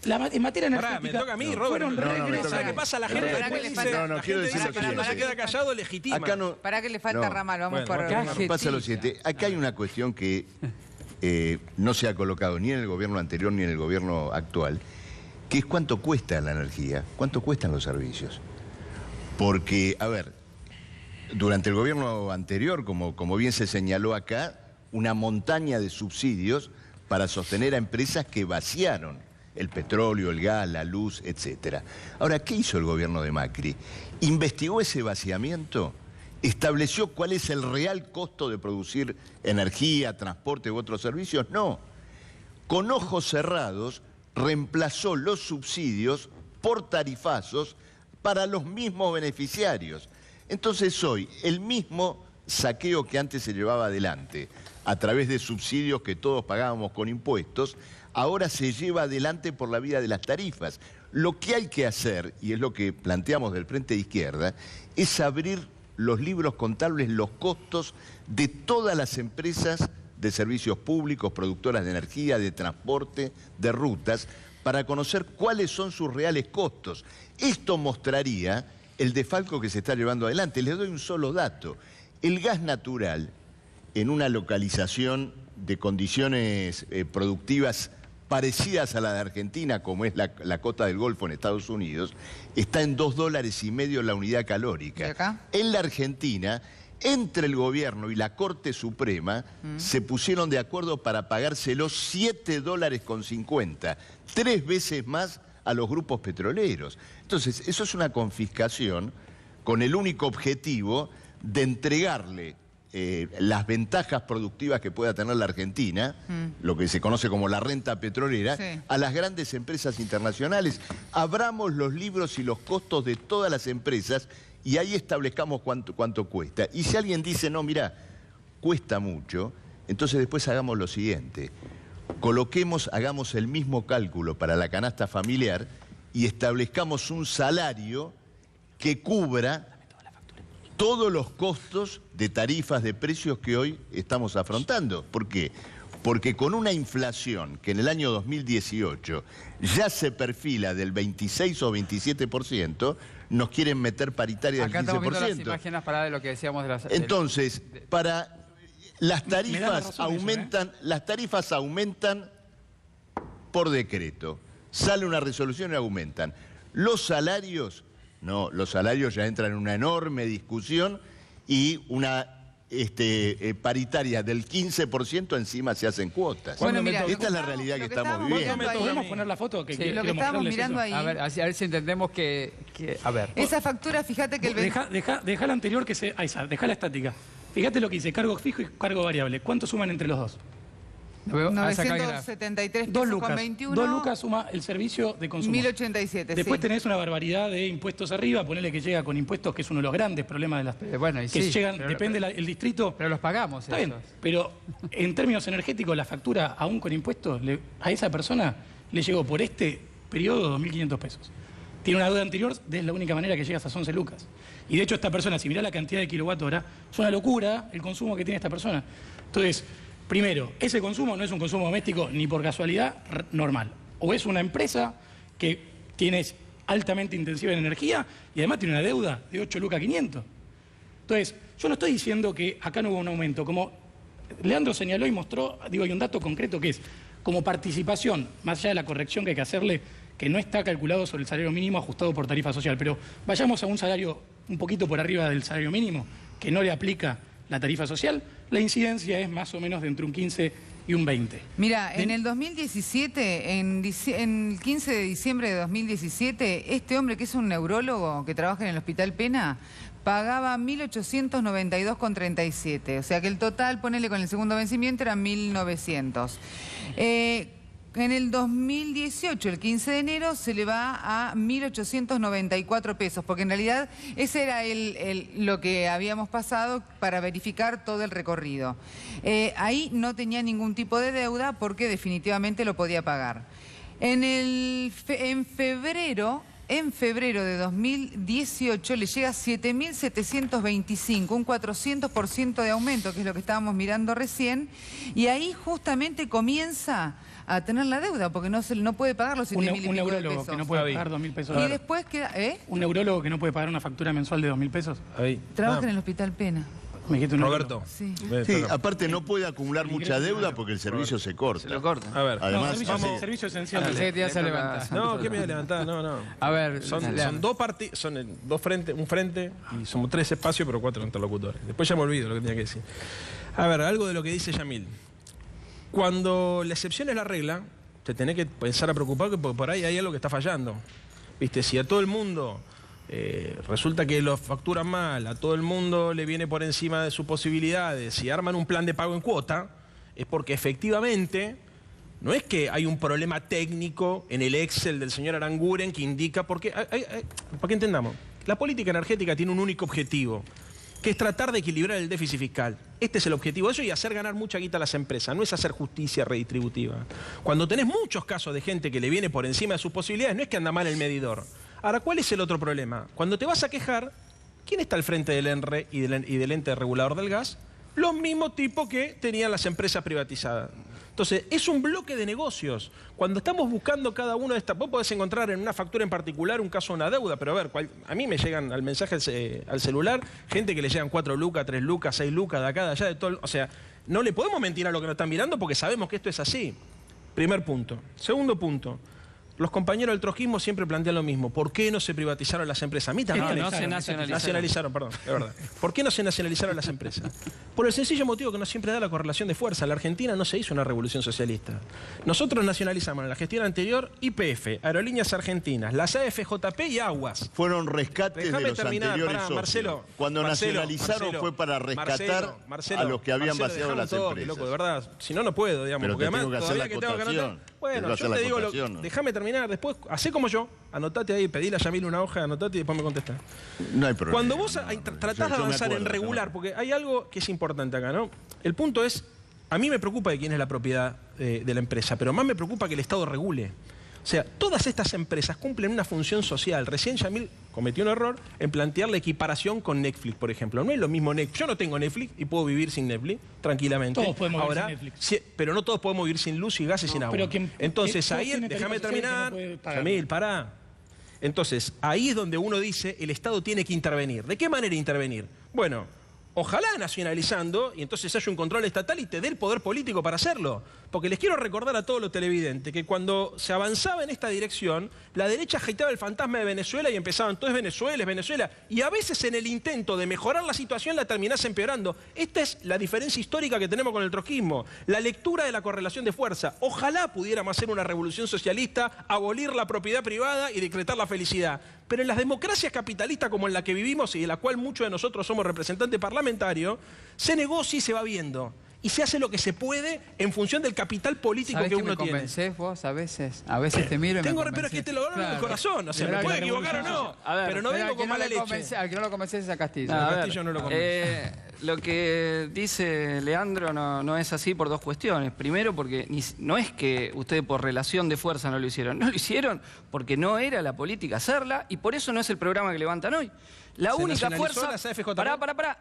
En materia energética... me toca a mí, Robert. ¿Qué pasa? La gente quiero decir lo siguiente. Se queda callado, legitima. Para que le falta Ramal, vamos por... Pasa lo siguiente. Acá hay una cuestión que no se ha colocado ni en el gobierno anterior ni en el gobierno actual, que es cuánto cuesta la energía, cuánto cuestan los servicios. Porque, durante el gobierno anterior, como bien se señaló acá, una montaña de subsidios para sostener a empresas que vaciaron el petróleo, el gas, la luz, etc. Ahora, ¿qué hizo el gobierno de Macri? ¿Investigó ese vaciamiento? ¿Estableció cuál es el real costo de producir energía, transporte u otros servicios? No. Con ojos cerrados reemplazó los subsidios por tarifazos para los mismos beneficiarios. Entonces hoy, el mismo saqueo que antes se llevaba adelante a través de subsidios que todos pagábamos con impuestos, ahora se lleva adelante por la vía de las tarifas. Lo que hay que hacer, y es lo que planteamos del Frente de Izquierda, es abrir los libros contables, los costos de todas las empresas de servicios públicos, productoras de energía, de transporte, de rutas, para conocer cuáles son sus reales costos. Esto mostraría el desfalco que se está llevando adelante. Les doy un solo dato. El gas natural, en una localización de condiciones productivas parecidas a la de Argentina, como es la costa del Golfo en Estados Unidos, está en $2,50 la unidad calórica. ¿Y acá? En la Argentina, entre el gobierno y la Corte Suprema, se pusieron de acuerdo para pagárselo $7,50, 3 veces más a los grupos petroleros. Entonces, eso es una confiscación con el único objetivo de entregarle las ventajas productivas que pueda tener la Argentina, lo que se conoce como la renta petrolera, sí, a las grandes empresas internacionales. Abramos los libros y los costos de todas las empresas y ahí establezcamos cuánto cuesta. Y si alguien dice, no, mira, cuesta mucho, entonces después hagamos lo siguiente. Hagamos el mismo cálculo para la canasta familiar y establezcamos un salario que cubra todos los costos de tarifas, de precios que hoy estamos afrontando. ¿Por qué? Porque con una inflación que en el año 2018 ya se perfila del 26 o 27%, nos quieren meter paritaria del 15%. Acá estamos viendo las imágenes para de lo que decíamos de las... Entonces, las tarifas aumentan por decreto. Sale una resolución y aumentan. Los salarios... No, los salarios ya entran en una enorme discusión y una paritaria del 15% encima se hacen cuotas. Bueno, mira, esta es la realidad que estamos viviendo. ¿Podemos poner la foto? Que lo que estábamos mirando ahí. A ver si entendemos que... A ver. Esa factura, fíjate que el... Deja la anterior, deja la estática. Fíjate lo que dice, cargo fijo y cargo variable. ¿Cuánto suman entre los dos? 973 pesos con 21. 2 lucas suma el servicio de consumo. 1087, Después sí, tenés una barbaridad de impuestos arriba, ponele que llega con impuestos, que es uno de los grandes problemas de las... bueno, y que sí, llegan, depende el distrito... Pero los pagamos. Está bien, pero en términos energéticos, la factura, aún con impuestos, a esa persona le llegó por este periodo 2.500 pesos. Tiene una deuda anterior, es la única manera que llegas a 11 lucas. Y de hecho esta persona, si mirá la cantidad de kilowatt-hora, es una locura el consumo que tiene esta persona. Entonces... Primero, ese consumo no es un consumo doméstico ni por casualidad normal. O es una empresa que es altamente intensiva en energía y además tiene una deuda de 8 lucas 500. Entonces, yo no estoy diciendo que acá no hubo un aumento. Como Leandro señaló y mostró, hay un dato concreto que es, como participación, más allá de la corrección que hay que hacerle, que no está calculado sobre el salario mínimo ajustado por tarifa social. Pero vayamos a un salario un poquito por arriba del salario mínimo, que no le aplica la tarifa social, la incidencia es más o menos de entre un 15 y un 20. Mira, en el 2017, en el 15 de diciembre de 2017, este hombre que es un neurólogo que trabaja en el Hospital Pena, pagaba 1.892,37. O sea que el total, ponele con el segundo vencimiento, era 1.900. En el 2018, el 15 de enero, se le va a 1.894 pesos, porque en realidad ese era lo que habíamos pasado para verificar todo el recorrido. Ahí no tenía ningún tipo de deuda porque definitivamente lo podía pagar. En febrero de 2018 le llega 7.725, un 400% de aumento, que es lo que estábamos mirando recién, y ahí justamente comienza a tener la deuda, porque no puede pagar los 7.000 y pico un de neurólogo pesos. que no puede pagar 2.000 pesos. Y después queda... Un neurólogo que no puede pagar una factura mensual de 2.000 pesos. Trabaja en el Hospital Pena. Me dijiste un Roberto. Sí. Sí, aparte no puede acumular mucha deuda porque el servicio se corta. Se lo corta. A ver. Además, servicio esencial. Pensé que ya se levanta. No, ¿qué me voy a levantar? No. A ver, Son dos frentes, un frente y somos 3 espacios, pero 4 interlocutores. Después ya me olvido lo que tenía que decir. A ver, algo de lo que dice Yamil. Cuando la excepción es la regla, te tenés que pensar a preocupar porque por ahí hay algo que está fallando. ¿Viste? Si a todo el mundo resulta que lo facturan mal, a todo el mundo le viene por encima de sus posibilidades, si arman un plan de pago en cuota, es porque efectivamente no es que hay un problema técnico en el Excel del señor Aranguren que indica, porque, para que entendamos, la política energética tiene un único objetivo, que es tratar de equilibrar el déficit fiscal. Este es el objetivo de eso y hacer ganar mucha guita a las empresas, no es hacer justicia redistributiva. Cuando tenés muchos casos de gente que le viene por encima de sus posibilidades, no es que anda mal el medidor. Ahora, ¿cuál es el otro problema? Cuando te vas a quejar, ¿quién está al frente del ENRE y del ente regulador del gas? Los mismos tipos que tenían las empresas privatizadas. Entonces, es un bloque de negocios. Cuando estamos buscando cada uno de estas... Vos podés encontrar en una factura en particular un caso de una deuda, pero a ver, a mí me llegan al mensaje al celular gente que le llegan 4 lucas, 3 lucas, 6 lucas de acá, de allá, de todo... O sea, no le podemos mentir a lo que nos están mirando porque sabemos que esto es así. Primer punto. Segundo punto. Los compañeros del trotskismo siempre plantean lo mismo. ¿Por qué no se privatizaron las empresas? A mí también. No se nacionalizaron, perdón, es verdad. ¿Por qué no se nacionalizaron las empresas? Por el sencillo motivo que no siempre da la correlación de fuerza. En la Argentina no se hizo una revolución socialista. Nosotros nacionalizamos en la gestión anterior YPF, Aerolíneas Argentinas, las AFJP y Aguas. Fueron rescates de los anteriores socios. Marcelo, Cuando nacionalizaron fue para rescatar a los que habían vaciado las empresas. Loco, de verdad, si no, no puedo, digamos. Pero porque te además, tengo que hacer la cotación. Bueno, yo te digo, déjame terminar, después, hacé como yo, anotate ahí, pedile a Yamil una hoja, anotate y después me contestás. No hay problema. Cuando vos tratás de avanzar en regular, porque hay algo que es importante acá, ¿no? El punto es, a mí me preocupa de quién es la propiedad de la empresa, pero más me preocupa que el Estado regule. O sea, todas estas empresas cumplen una función social. Recién Yamil cometió un error en plantear la equiparación con Netflix, por ejemplo. No es lo mismo Netflix. Yo no tengo Netflix y puedo vivir sin Netflix tranquilamente. Todos podemos vivir sin Netflix. Pero no todos podemos vivir sin luz y gas y sin agua. Entonces, ahí, déjame terminar. Yamil, pará. Entonces, ahí es donde uno dice, el Estado tiene que intervenir. ¿De qué manera intervenir? Bueno, ojalá nacionalizando, y entonces haya un control estatal y te dé el poder político para hacerlo. Porque les quiero recordar a todos los televidentes que cuando se avanzaba en esta dirección, la derecha agitaba el fantasma de Venezuela y empezaban, todo es Venezuela, es Venezuela. Y a veces en el intento de mejorar la situación la terminás empeorando. Esta es la diferencia histórica que tenemos con el trotskismo. La lectura de la correlación de fuerza. Ojalá pudiéramos hacer una revolución socialista, abolir la propiedad privada y decretar la felicidad. Pero en las democracias capitalistas como en la que vivimos y de la cual muchos de nosotros somos representantes parlamentarios, se negocia y se va viendo. Y se hace lo que se puede en función del capital político que uno tiene. ¿Sabés que me convencés vos a veces? A veces te miro y pero es que te lo hablo en el corazón. O sea, me puede equivocar o no. Pero no vengo con mala leche. Al que no lo convences es a Castillo. A Castillo no lo convence. Lo que dice Leandro no es así por dos cuestiones. Primero, porque no es que ustedes por relación de fuerza no lo hicieron. No lo hicieron porque no era la política hacerla y por eso no es el programa que levantan hoy. La única fuerza,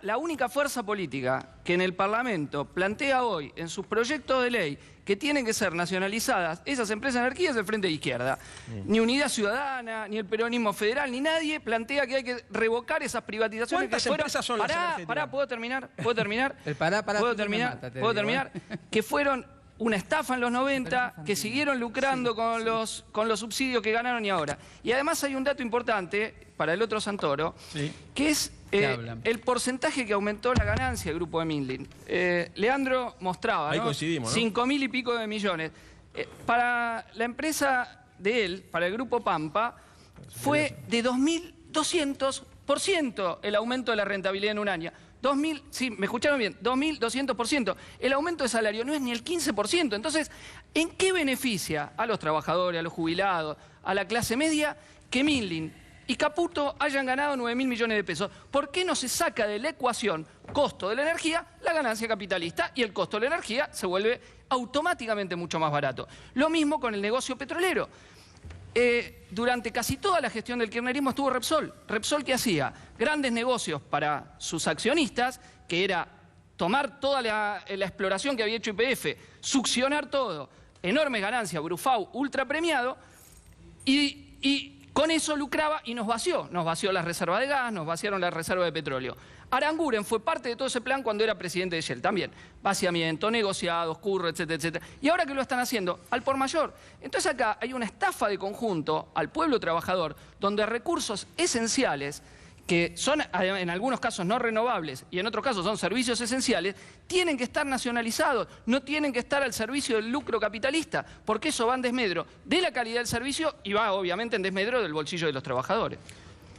la única fuerza política que en el Parlamento plantea hoy en sus proyectos de ley que tienen que ser nacionalizadas esas empresas de energía es el Frente de Izquierda. Ni Unidad Ciudadana, ni el peronismo federal, ni nadie plantea que hay que revocar esas privatizaciones. ¿Cuántas empresas son las energéticas? ¿Puedo terminar? ¿Puedo terminar? ¿Puedo terminar? Que fueron una estafa en los 90, que siguieron lucrando con los subsidios que ganaron y ahora. Y además hay un dato importante para el otro Santoro, que es el porcentaje que aumentó la ganancia del grupo de Mindlin. Leandro mostraba, ahí coincidimos, ¿no? 5.000 y pico de millones. Para la empresa de él, para el grupo Pampa, fue de 2.200% el aumento de la rentabilidad en un año. Sí, me escucharon bien, 2.200%. El aumento de salario no es ni el 15%. Entonces, ¿en qué beneficia a los trabajadores, a los jubilados, a la clase media, que Mindlin y Caputo hayan ganado 9.000 millones de pesos? ¿Por qué no se saca de la ecuación costo de la energía la ganancia capitalista y el costo de la energía se vuelve automáticamente mucho más barato? Lo mismo con el negocio petrolero. Durante casi toda la gestión del kirchnerismo estuvo Repsol. Repsol, ¿qué hacía? Grandes negocios para sus accionistas, que era tomar toda la exploración que había hecho YPF, succionar todo, enormes ganancias, Brufau, ultra premiado, y con eso lucraba y nos vació las reservas de gas, nos vaciaron las reservas de petróleo. Aranguren fue parte de todo ese plan cuando era presidente de Shell también. Vaciamiento, negociados, curro, etcétera, etcétera. Y ahora que lo están haciendo, al por mayor. Entonces acá hay una estafa de conjunto al pueblo trabajador, donde recursos esenciales, que son en algunos casos no renovables y en otros casos son servicios esenciales, tienen que estar nacionalizados, no tienen que estar al servicio del lucro capitalista, porque eso va en desmedro de la calidad del servicio y va obviamente en desmedro del bolsillo de los trabajadores.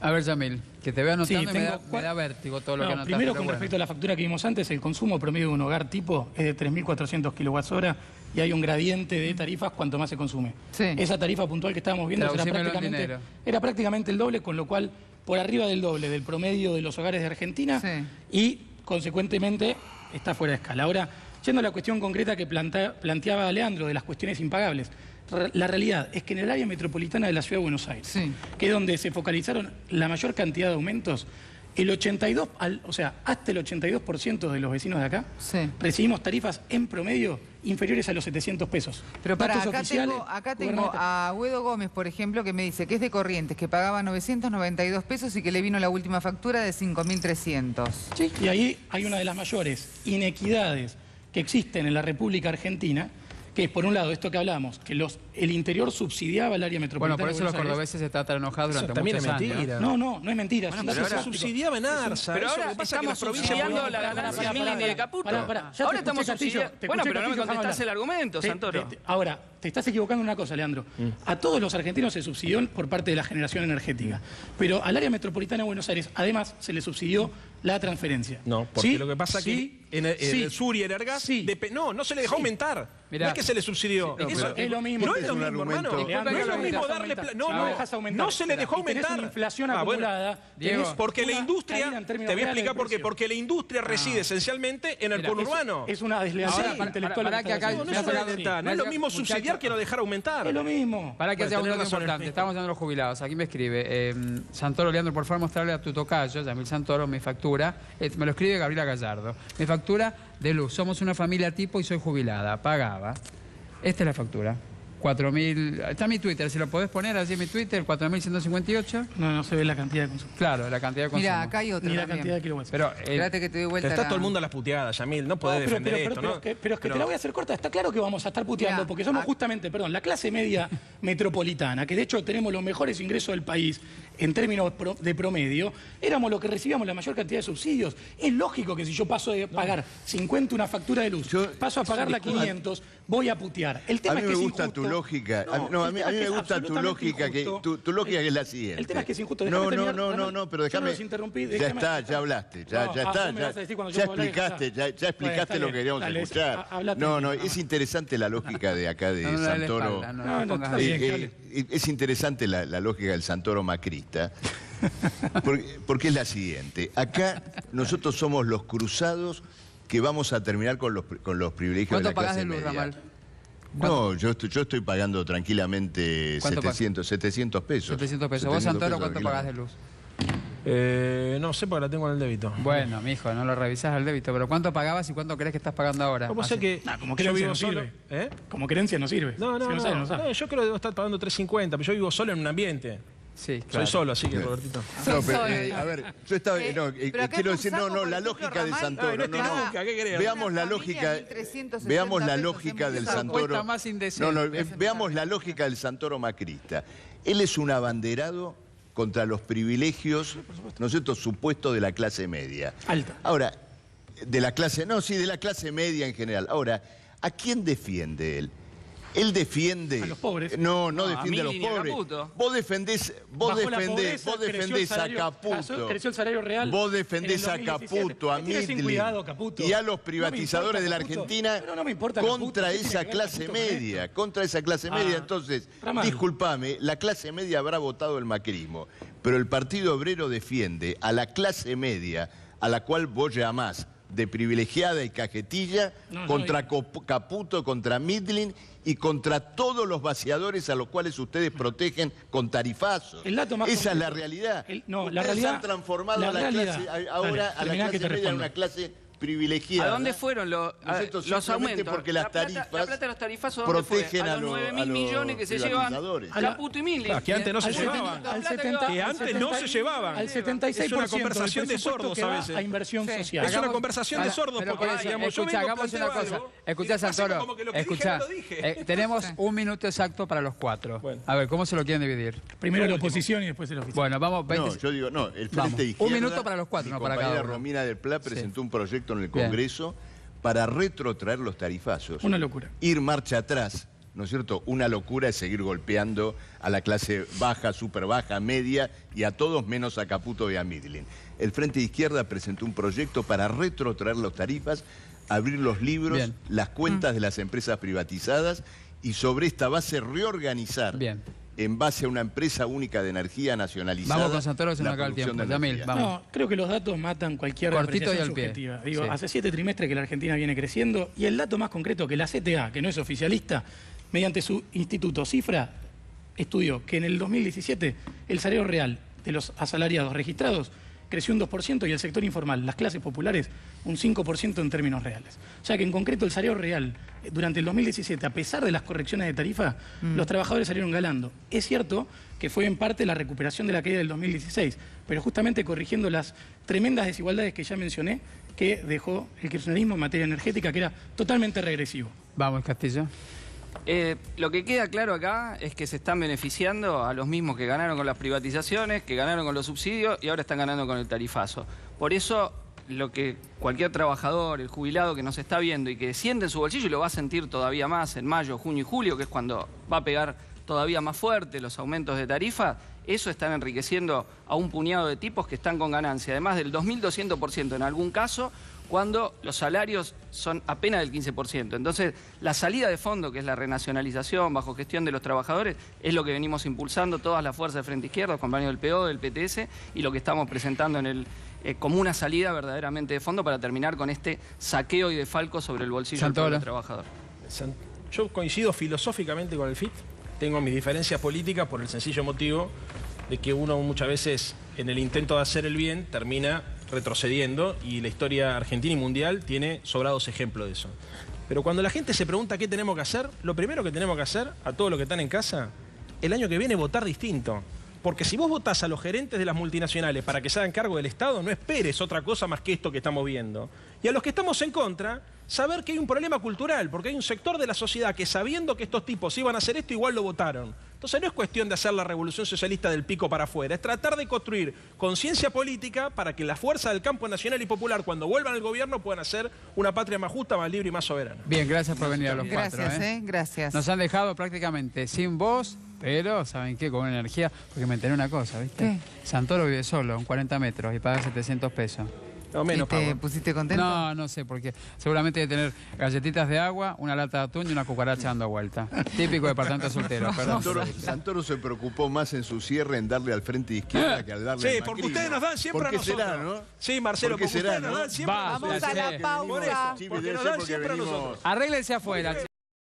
A ver, Yamil, que te veo anotando y me da vértigo todo lo que anotaste. Primero, con respecto a la factura que vimos antes, el consumo promedio de un hogar tipo es de 3.400 kWh y hay un gradiente de tarifas cuanto más se consume. Sí. Esa tarifa puntual que estábamos viendo era prácticamente el doble, con lo cual por arriba del doble del promedio de los hogares de Argentina y, consecuentemente, está fuera de escala. Ahora, yendo a la cuestión concreta que planteaba Leandro de las cuestiones impagables, la realidad es que en el área metropolitana de la Ciudad de Buenos Aires, que es donde se focalizaron la mayor cantidad de aumentos, el 82, o sea, hasta el 82% de los vecinos de acá Sí. recibimos tarifas en promedio inferiores a los 700 pesos. Pero para Datos acá oficiales, tengo a Guedo Gómez, por ejemplo, que me dice que es de Corrientes, que pagaba 992 pesos y que le vino la última factura de 5.300. Sí, y ahí hay una de las mayores inequidades que existen en la República Argentina, que es, por un lado, esto que hablamos, que el interior subsidiaba el área metropolitana. Bueno, por eso de los Buenos Aires. cordobeses están tan enojados Eso durante también muchos es mentira. años. No es mentira. Bueno, es un pero dato ahora científico. subsidiaba en ARSA. Pero Eso ahora lo que pasa es que estamos las provincias subsidiando ponían- la ganancia Milling y de Caputo. Ya te Ahora escuché, estamos Castillo, subsidiando. te Bueno, escuché, pero no me Castillo, contestás déjame el argumento, Santoro. Ahora, te estás equivocando en una cosa, Leandro. A todos los argentinos se subsidió por parte de la generación energética. Pero al área metropolitana de Buenos Aires, además, se le subsidió la transferencia. No, porque ¿Sí? lo que pasa es Sí. que en el sur y en el gas, Sí. no se le dejó aumentar. Mirá. No es que se le subsidió. Sí, no, Eso- pero es lo mismo. No Es es lo un mismo, argumento. hermano. Leandro, No es lo no mismo dejas darle aumentar. plata. No dejas aumentar. No se le dejó Y tenés aumentar. una inflación Bueno. acumulada. Diego. tenés Porque la una industria, caída en te términos voy a reales explicar del por qué. precio. Porque la industria reside esencialmente en el Mira, conurbano. Es una deslealtad Ahora, intelectual. para lo que acá- estás No, haciendo. no es me ha una sacado- ventaja. No me es ha lo sacado- mismo muchacho. subsidiar que no dejar aumentar. Es lo mismo. Para que Bueno, sea un tenés dato razón, importante, Ernesto. estamos hablando de los jubilados. Aquí me escribe Santoro, Leandro, por favor, mostrarle a tu tocayo, Yamil Santoro, mi factura. Me lo escribe Gabriela Gallardo. Mi factura de luz. Somos una familia tipo y soy jubilada. Pagaba. Esta es la factura. 4.000. Está en mi Twitter, ¿se lo podés poner así en mi Twitter? 4.158. No se ve la cantidad de consumo. Claro, la cantidad de consumo. Mira, acá hay otra Ni la también. cantidad de kilowatts. Pero Espérate que te doy vuelta. Pero está la- todo el mundo a las puteadas, Yamil. No podés defender esto, ¿no? Pero es que te la voy a hacer corta. Está claro que vamos a estar puteando, Mirá, porque somos justamente, la clase media metropolitana, que de hecho tenemos los mejores ingresos del país en términos de promedio, éramos los que recibíamos la mayor cantidad de subsidios. Es lógico que si yo paso de pagar 50 una factura de luz, paso a pagarla 500, voy a putear. El A tema mí es que me es gusta injusto. tu lógica. No, a el mí tema es que me es gusta tu absolutamente lógica, que injusto. tu lógica que es la siguiente. El tema es que es injusto. No, Déjame no, terminar, no, Ramón. no, pero Yo déjame. no los interrumpí, Ya déjame- está, ya hablaste, ya No, está, vos me vas a decir cuando yo ya puedo hablar, explicaste, ya Bueno, explicaste está lo bien, que queríamos dale, escuchar. habla No, tranquilo. es interesante la lógica de acá de No, no, dale la Santoro. espalda, no, No, no pongas está así. bien. Es interesante la lógica del Santoro macrista, porque es la siguiente. Acá nosotros somos los cruzados que vamos a terminar con los privilegios de ¿Cuánto la pagás clase de luz, media. Ramal? No, yo estoy pagando tranquilamente ¿Cuánto 700 pesos. 700 pesos. ¿Vos, Santoro, cuánto tranquilamente. pagás de luz? No sé porque la tengo en el débito. Bueno, mijo, no lo revisás al débito, pero ¿cuánto pagabas y cuánto crees que estás pagando ahora? ¿Cómo sé Así. que Como yo creencia vivo no solo? sirve. ¿Eh? Como creencia no sirve. No, Si no, sabe, no. sabe. No, yo creo que debo estar pagando 3.50, pero yo vivo solo en un ambiente. Sí, Soy claro. solo, así que, Robertito. No, pero, Solo, a ver, yo estaba. pero acá quiero decir, Cursacco, por la ejemplo, lógica de Ramal, Santoro. Ay, no No, estoy no. nunca, ¿qué querés? Veamos la Una lógica. familia, 1.360 Veamos la pesos, lógica es del muy Santoro. Cuesta más indecente. No, veamos la lógica del Santoro macrista. Él es un abanderado contra los privilegios, ¿no es cierto?, supuestos de la clase media. Alta. Ahora, de la clase media en general. Ahora, ¿a quién defiende él? Él defiende... A los pobres. No No, defiende a a los Milei ni a pobres. Caputo. Vos defendés Bajó la pobreza, vos creció el defendés a salario- Caputo. creció el salario real Vos en defendés el a 2017. Caputo, a Me tiene sin Midlin cuidado, Caputo. y a los No me privatizadores importa, de la Caputo. Argentina Pero no me importa, Caputo. contra ¿Qué tiene esa que ver clase Caputo con esto? media, contra esa clase media. Entonces, Ramal. discúlpame, la clase media habrá votado el macrismo, pero el Partido Obrero defiende a la clase media, a la cual vos llamás de privilegiada y cajetilla, No, contra Caputo, contra Midlin y contra todos los vaciadores a los cuales ustedes protegen con tarifazos. El dato más Esa es la concreto. realidad. No, Ustedes la realidad. han transformado a la realidad. clase, ahora Dale, a la terminá que clase te media en respondo. una clase privilegiada. ¿A dónde fueron ¿No es cierto? los Simplemente aumentos? porque las La plata tarifas de los tarifazos, ¿dónde fue? protegen A a los los 9.000 millones que se llevan privatizadores. Caputo y Milei. Claro, que antes no se Al llevaban. 70, Que antes no se llevaban. Al 76% Es una conversación del de presupuesto sordos que a va veces. a inversión Sí. social. Es una conversación de sordos, Pero porque, por eso, digamos, yo escucha, vengo, hagamos una planteo cosa. algo, Escuchá, y después Santoro. como que lo que dije Escuchá. no lo dije. Tenemos un minuto exacto para los cuatro. Bueno. A ver, ¿cómo se lo quieren dividir? Primero la oposición y después el oficial. Bueno, vamos, 20. No, yo digo, no, el Frente Vamos. de Un Izquierda... minuto para los cuatro, mi no para cada compañera uno. Romina del Pla presentó un proyecto en el Bien. Congreso para retrotraer los tarifazos. Una locura. Ir marcha atrás, ¿no es cierto? Una locura es seguir golpeando a la clase baja, súper baja, media y a todos menos a Caputo y a Midlin. El Frente de Izquierda presentó un proyecto para retrotraer las tarifas, abrir los libros, Bien. las cuentas de las empresas privatizadas y sobre esta base reorganizar Bien. en base a una empresa única de energía nacionalizada. Vamos con Santoro, que se la nos acaba el producción tiempo. de Yamil, energía. vamos. No, creo que los datos matan cualquier Cortito y apreciación al pie. subjetiva. Digo, Sí. hace 7 trimestres que la Argentina viene creciendo y el dato más concreto que la CTA, que no es oficialista, mediante su instituto Cifra, estudió que en el 2017 el salario real de los asalariados registrados creció un 2% y el sector informal, las clases populares, un 5% en términos reales. O sea que en concreto el salario real durante el 2017, a pesar de las correcciones de tarifa, los trabajadores salieron ganando. Es cierto que fue en parte la recuperación de la caída del 2016, pero justamente corrigiendo las tremendas desigualdades que ya mencioné, que dejó el kirchnerismo en materia energética, que era totalmente regresivo. Vamos, Castillo. Lo que queda claro acá es que se están beneficiando a los mismos que ganaron con las privatizaciones, que ganaron con los subsidios y ahora están ganando con el tarifazo. Por eso, lo que cualquier trabajador, el jubilado que nos está viendo y que siente en su bolsillo y lo va a sentir todavía más en mayo, junio y julio, que es cuando va a pegar todavía más fuerte los aumentos de tarifa, eso están enriqueciendo a un puñado de tipos que están con ganancia, además del 2.200% en algún caso, cuando los salarios son apenas del 15%. Entonces, la salida de fondo, que es la renacionalización bajo gestión de los trabajadores, es lo que venimos impulsando todas las fuerzas de Frente Izquierda, los compañeros del PO, del PTS, y lo que estamos presentando en como una salida verdaderamente de fondo para terminar con este saqueo y defalco sobre el bolsillo del pueblo trabajador. Yo coincido filosóficamente con el FIT, tengo mis diferencias políticas por el sencillo motivo de que uno muchas veces en el intento de hacer el bien termina retrocediendo y la historia argentina y mundial tiene sobrados ejemplos de eso. Pero cuando la gente se pregunta qué tenemos que hacer, lo primero que tenemos que hacer a todos los que están en casa, el año que viene votar distinto. Porque si vos votás a los gerentes de las multinacionales para que se hagan cargo del Estado, no esperes otra cosa más que esto que estamos viendo. Y a los que estamos en contra, saber que hay un problema cultural, porque hay un sector de la sociedad que sabiendo que estos tipos iban a hacer esto, igual lo votaron. Entonces no es cuestión de hacer la revolución socialista del pico para afuera, es tratar de construir conciencia política para que la fuerza del campo nacional y popular, cuando vuelvan al gobierno, puedan hacer una patria más justa, más libre y más soberana. Bien, gracias por venir a los cuatro. Gracias, gracias. Nos han dejado prácticamente sin voz, pero ¿saben qué? Con energía, porque me enteré una cosa, ¿viste? ¿Qué? Santoro vive solo, en 40 metros, y paga 700 pesos. No, menos, ¿Y te Pablo. pusiste contento? No, no sé, porque seguramente debe tener galletitas de agua, una lata de atún y una cucaracha dando vuelta. Típico departamento soltero, perdón. Santoro se preocupó más en su cierre en darle al Frente de Izquierda que al darle al Sí, porque macrismo. ustedes nos dan siempre a ¿Por qué nosotros. será, no? Sí, Marcelo, ¿Por qué porque será, ustedes nos no? dan siempre a Basta, nosotros. Vamos a la che. pausa. Por eso, porque nos dan siempre a nosotros. Arréglense afuera.